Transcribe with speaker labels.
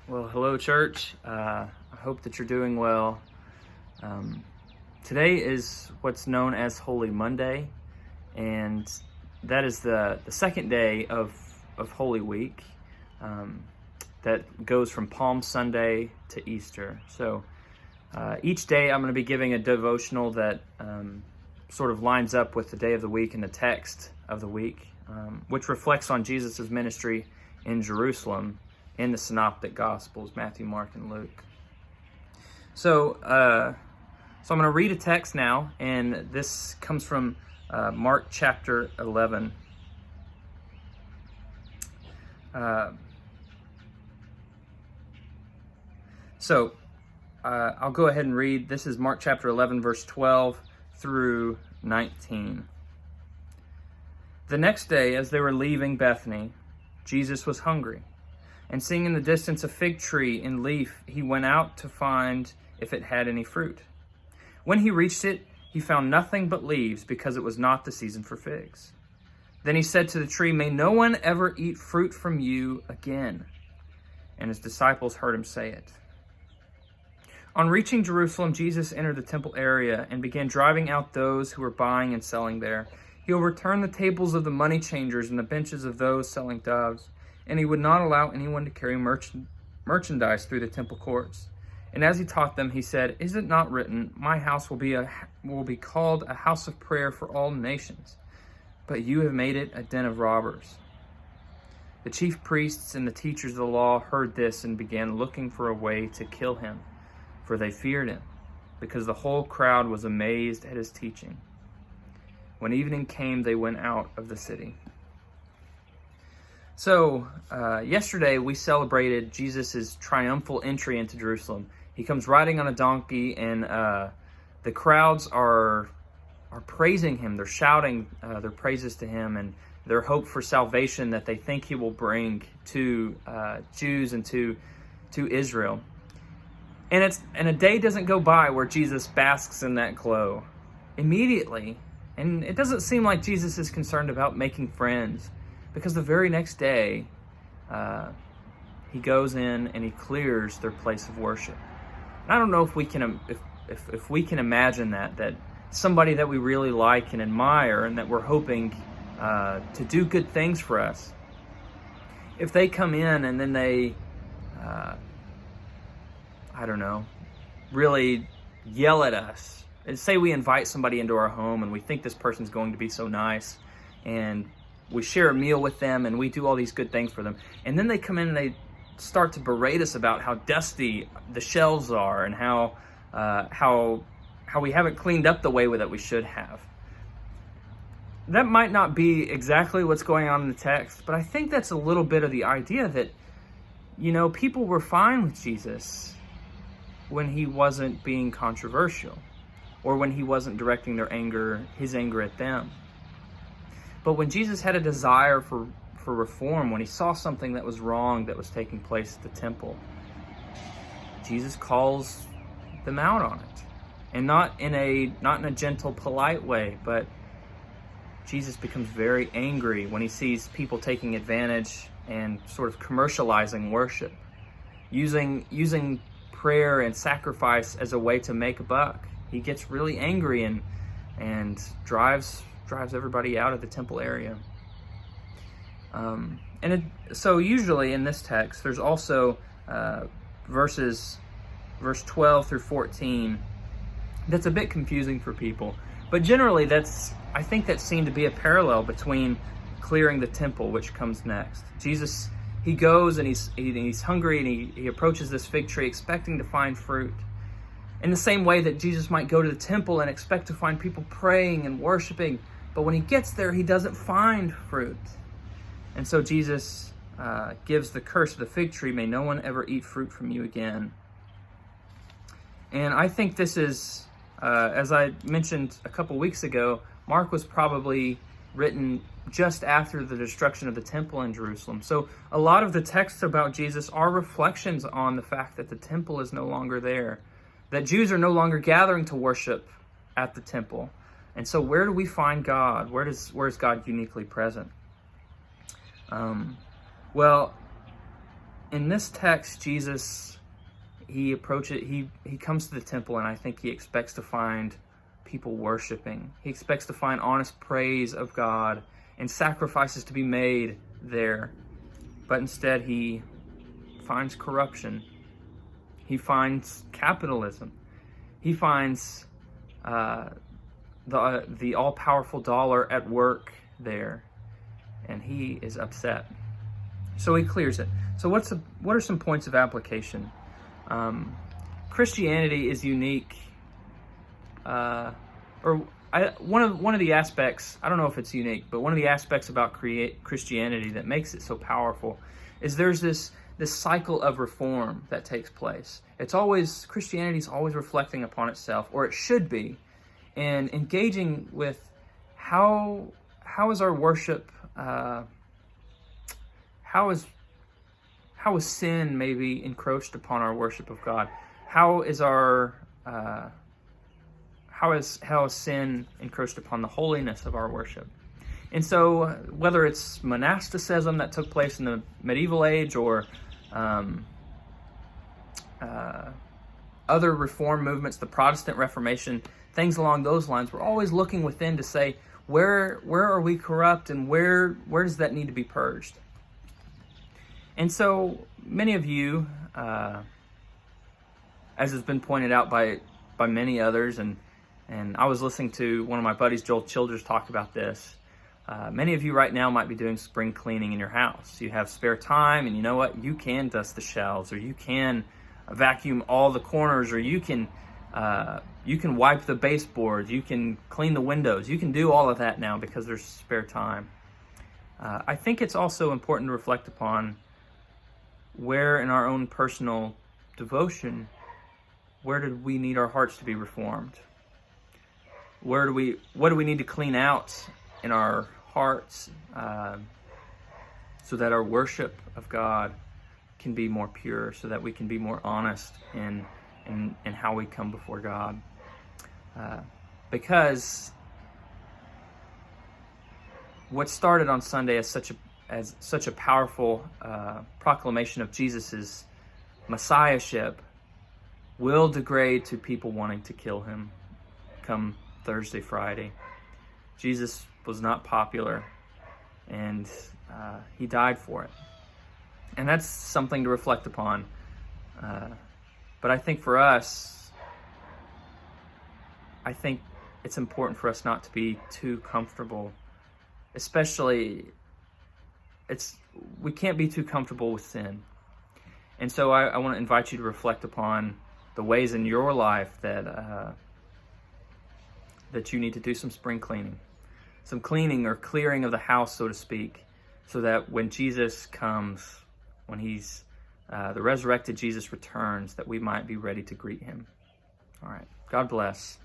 Speaker 1: Well, hello, church. I hope that you're doing well. Today is what's known as Holy Monday, and that is the second day of Holy Week. That goes from Palm Sunday to Easter. So each day I'm going to be giving a devotional that sort of lines up with the day of the week and the text of the week, which reflects on Jesus' ministry in Jerusalem in the Synoptic Gospels, Matthew, Mark, and Luke. So I'm going to read a text now, and this comes from Mark chapter 11. I'll go ahead and read. This is Mark chapter 11, verse 12 through 19. The next day, as they were leaving Bethany, Jesus was hungry. And seeing in the distance a fig tree in leaf, he went out to find if it had any fruit. When he reached it, he found nothing but leaves, because it was not the season for figs. Then he said to the tree, "May no one ever eat fruit from you again." And his disciples heard him say it. On reaching Jerusalem, Jesus entered the temple area and began driving out those who were buying and selling there. He overturned the tables of the money changers and the benches of those selling doves. And he would not allow anyone to carry merchandise through the temple courts. And as he taught them, he said, "Is it not written, 'My house will be called a house of prayer for all nations'? But you have made it a den of robbers." The chief priests and the teachers of the law heard this and began looking for a way to kill him, for they feared him, because the whole crowd was amazed at his teaching. When evening came, they went out of the city. So, yesterday we celebrated Jesus' triumphal entry into Jerusalem. He comes riding on a donkey, and the crowds are praising him. They're shouting their praises to him and their hope for salvation that they think he will bring to Jews and to Israel. And a day doesn't go by where Jesus basks in that glow. Immediately, and it doesn't seem like Jesus is concerned about making friends, because the very next day, he goes in and he clears their place of worship. And I don't know if we can if we can imagine that somebody that we really like and admire and that we're hoping to do good things for us, if they come in and then they, really yell at us. And say we invite somebody into our home and we think this person's going to be so nice, and we share a meal with them and we do all these good things for them. And then they come in and they start to berate us about how dusty the shelves are and how we haven't cleaned up the way that we should have. That might not be exactly what's going on in the text, but I think that's a little bit of the idea that, people were fine with Jesus when he wasn't being controversial, or when he wasn't directing his anger at them. But when Jesus had a desire for reform, when he saw something that was wrong that was taking place at the temple, Jesus calls them out on it. And not in a gentle, polite way, but Jesus becomes very angry when he sees people taking advantage and sort of commercializing worship, using prayer and sacrifice as a way to make a buck. He gets really angry and drives everybody out of the temple area. So usually in this text, there's also verse 12 through 14 that's a bit confusing for people. But generally, I think that seemed to be a parallel between clearing the temple, which comes next. Jesus, he goes and he's hungry, and he approaches this fig tree expecting to find fruit. In the same way that Jesus might go to the temple and expect to find people praying and worshiping, but when he gets there, he doesn't find fruit. And so Jesus gives the curse of the fig tree, "May no one ever eat fruit from you again." And I think this is, as I mentioned a couple weeks ago, Mark was probably written just after the destruction of the temple in Jerusalem. So a lot of the texts about Jesus are reflections on the fact that the temple is no longer there, that Jews are no longer gathering to worship at the temple. And so where do we find God? Where is God uniquely present? Well, in this text, Jesus, he comes to the temple, and I think he expects to find people worshiping. He expects to find honest praise of God and sacrifices to be made there. But instead, he finds corruption. He finds capitalism. He finds the all-powerful dollar at work there, and he is upset. So he clears it. So what are some points of application? Christianity is unique, one of the aspects, I don't know if it's unique, but one of the aspects about Christianity that makes it so powerful is there's this cycle of reform that takes place. Christianity is always reflecting upon itself, or it should be, and engaging with how is our worship, how is sin maybe encroached upon our worship of God? How is sin encroached upon the holiness of our worship? And so, whether it's monasticism that took place in the medieval age, or other reform movements, the Protestant Reformation, things along those lines, we're always looking within to say, where are we corrupt, and where does that need to be purged? And so many of you, as has been pointed out by many others, and I was listening to one of my buddies, Joel Childers, talk about this. Many of you right now might be doing spring cleaning in your house. You have spare time, and you know what? You can dust the shelves, or you can vacuum all the corners, or you can wipe the baseboards, you can clean the windows. You can do all of that now because there's spare time. I think it's also important to reflect upon where in our own personal devotion, where did we need our hearts to be reformed? What do we need to clean out in our hearts so that our worship of God can be more pure, so that we can be more honest in how we come before God? Because what started on Sunday as such a powerful proclamation of Jesus's messiahship will degrade to people wanting to kill him come Thursday, Friday. Jesus was not popular, and he died for it. And that's something to reflect upon. But I think for us, I think it's important for us not to be too comfortable. Especially, we can't be too comfortable with sin. And so I want to invite you to reflect upon the ways in your life that you need to do some spring cleaning. Some cleaning or clearing of the house, so to speak, so that when Jesus comes, when the resurrected Jesus returns, that we might be ready to greet him. All right. God bless.